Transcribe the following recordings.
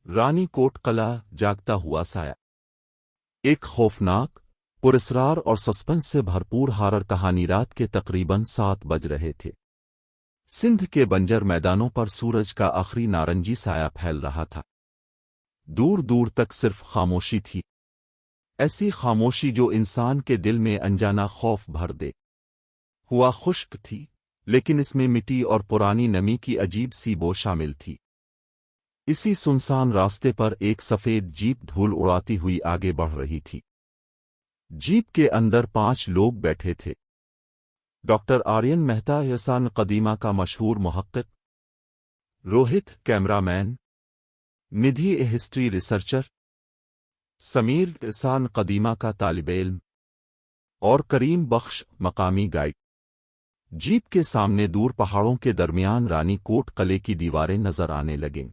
رانی کوٹ قلعہ جاگتا ہوا سایہ۔ ایک خوفناک، پراسرار اور سسپنس سے بھرپور ہارر کہانی رات کے تقریباً 7 بج رہے تھے۔ سندھ کے بنجر میدانوں پر سورج کا آخری نارنجی سایہ پھیل رہا تھا۔ دور دور تک صرف خاموشی تھی، ایسی خاموشی جو انسان کے دل میں انجانا خوف بھر دے۔ ہوا خشک تھی، لیکن اس میں مٹی اور پرانی نمی کی عجیب سی بو شامل تھی۔ اسی سنسان راستے پر ایک سفید جیپ دھول اڑاتی ہوئی آگے بڑھ رہی تھی۔ جیپ کے اندر 5 لوگ بیٹھے تھے۔ ڈاکٹر آرین مہتا احسان قدیمہ کا مشہور محقق، روہت کیمرہ مین، ندھی ہسٹری ریسرچر، سمیر احسان قدیمہ کا طالب علم، اور کریم بخش مقامی گائیڈ۔ جیپ کے سامنے دور پہاڑوں کے درمیان رانی کوٹ قلعے کی دیواریں نظر آنے لگیں۔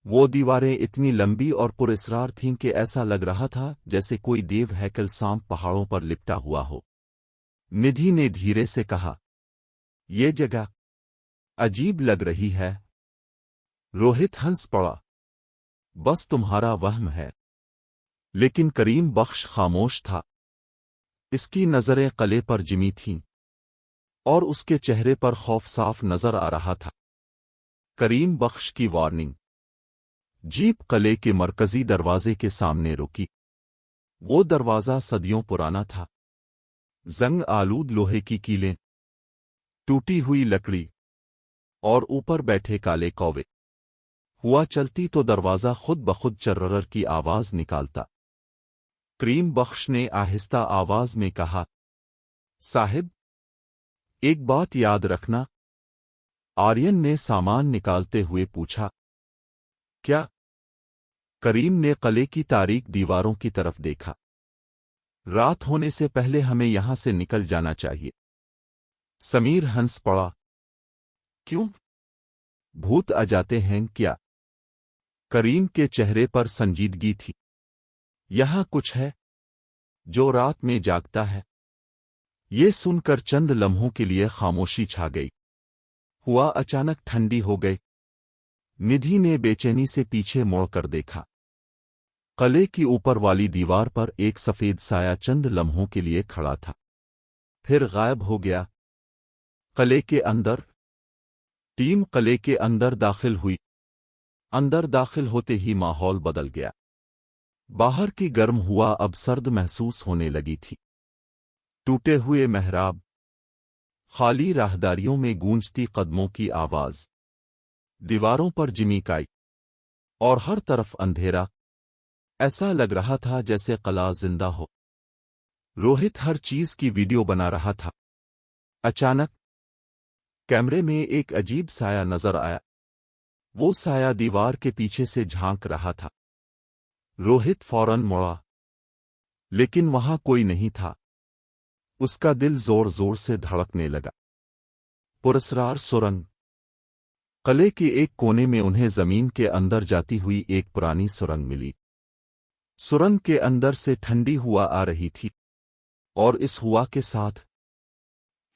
وہ دیواریں اتنی لمبی اور پراسرار تھیں کہ ایسا لگ رہا تھا جیسے کوئی دیو ہیکل سانپ پہاڑوں پر لپٹا ہوا ہو۔ ندھی نے دھیرے سے کہا، یہ جگہ عجیب لگ رہی ہے۔ روہت ہنس پڑا، بس تمہارا وہم ہے۔ لیکن کریم بخش خاموش تھا۔ اس کی نظریں قلعے پر جمی تھیں، اور اس کے چہرے پر خوف صاف نظر آ رہا تھا۔ کریم بخش کی وارننگ۔ جیپ قلعے کے مرکزی دروازے کے سامنے رکی۔ وہ دروازہ صدیوں پرانا تھا۔ زنگ آلود لوہے کی کیلیں، ٹوٹی ہوئی لکڑی، اور اوپر بیٹھے کالے کوے۔ ہوا چلتی تو دروازہ خود بخود چررر کی آواز نکالتا۔ کریم بخش نے آہستہ آواز میں کہا، صاحب، ایک بات یاد رکھنا۔ آرین نے سامان نکالتے ہوئے پوچھا، کیا؟ کریم نے قلعے کی تاریک دیواروں کی طرف دیکھا۔ رات ہونے سے پہلے ہمیں یہاں سے نکل جانا چاہیے۔ سمیر ہنس پڑا، کیوں؟ بھوت آ جاتے ہیں کیا؟ کریم کے چہرے پر سنجیدگی تھی۔ یہاں کچھ ہے جو رات میں جاگتا ہے۔ یہ سن کر چند لمحوں کے لیے خاموشی چھا گئی۔ ہوا اچانک ٹھنڈی ہو گئی۔ ندھی نے بے چینی سے پیچھے موڑ کر دیکھا۔ قلعے کی اوپر والی دیوار پر ایک سفید سایہ چند لمحوں کے لیے کھڑا تھا، پھر غائب ہو گیا۔ قلعے کے اندر ٹیم قلعے کے اندر داخل ہوئی۔ اندر داخل ہوتے ہی ماحول بدل گیا۔ باہر کی گرم ہوا اب سرد محسوس ہونے لگی تھی۔ ٹوٹے ہوئے محراب، خالی راہداریوں میں گونجتی قدموں کی آواز، دیواروں پر جمی کائی، اور ہر طرف اندھیرا۔ ایسا لگ رہا تھا جیسے قلعہ زندہ ہو۔ روہت ہر چیز کی ویڈیو بنا رہا تھا۔ اچانک کیمرے میں ایک عجیب سایہ نظر آیا۔ وہ سایہ دیوار کے پیچھے سے جھانک رہا تھا۔ روہت فوراً مڑا، لیکن وہاں کوئی نہیں تھا۔ اس کا دل زور زور سے دھڑکنے لگا۔ پراسرار سرنگ۔ قلعے کے ایک کونے میں انہیں زمین کے اندر جاتی ہوئی ایک پرانی سرنگ ملی۔ سرنگ کے اندر سے ٹھنڈی ہوا آ رہی تھی، اور اس ہوا کے ساتھ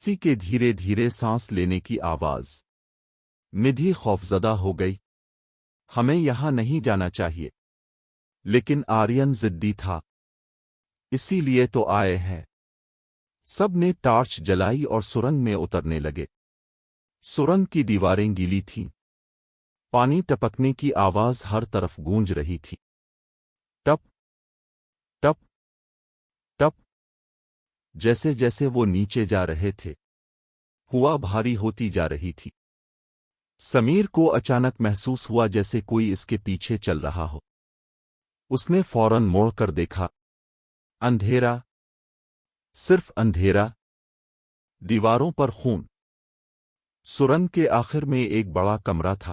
سی کے دھیرے دھیرے سانس لینے کی آواز۔ ندھی خوفزدہ ہو گئی۔ ہمیں یہاں نہیں جانا چاہیے۔ لیکن آرین ضدی تھا۔ اسی لیے تو آئے ہیں۔ سب نے ٹارچ جلائی اور سرنگ میں اترنے لگے۔ سرنگ کی دیواریں گیلی تھیں۔ پانی ٹپکنے کی آواز ہر طرف گونج رہی تھی۔ ٹپ ٹپ ٹپ۔ جیسے جیسے وہ نیچے جا رہے تھے، ہوا بھاری ہوتی جا رہی تھی۔ سمیر کو اچانک محسوس ہوا جیسے کوئی اس کے پیچھے چل رہا ہو۔ اس نے فوراً موڑ کر دیکھا۔ اندھیرا، صرف اندھیرا، دیواروں پر خون۔ سرنگ کے آخر میں ایک بڑا کمرہ تھا۔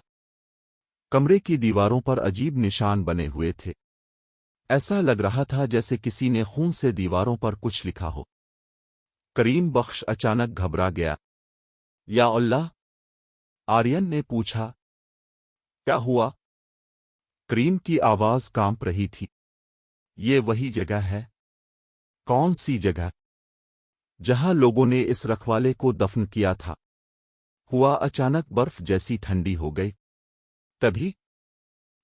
کمرے کی دیواروں پر عجیب نشان بنے ہوئے تھے۔ ایسا لگ رہا تھا جیسے کسی نے خون سے دیواروں پر کچھ لکھا ہو۔ کریم بخش اچانک گھبرا گیا۔ یا اللہ! آرین نے پوچھا، کیا ہوا؟ کریم کی آواز کانپ رہی تھی۔ یہ وہی جگہ ہے۔ کون سی جگہ؟ جہاں لوگوں نے اس رکھوالے کو دفن کیا تھا۔ ہوا اچانک برف جیسی ٹھنڈی ہو گئی۔ تبھی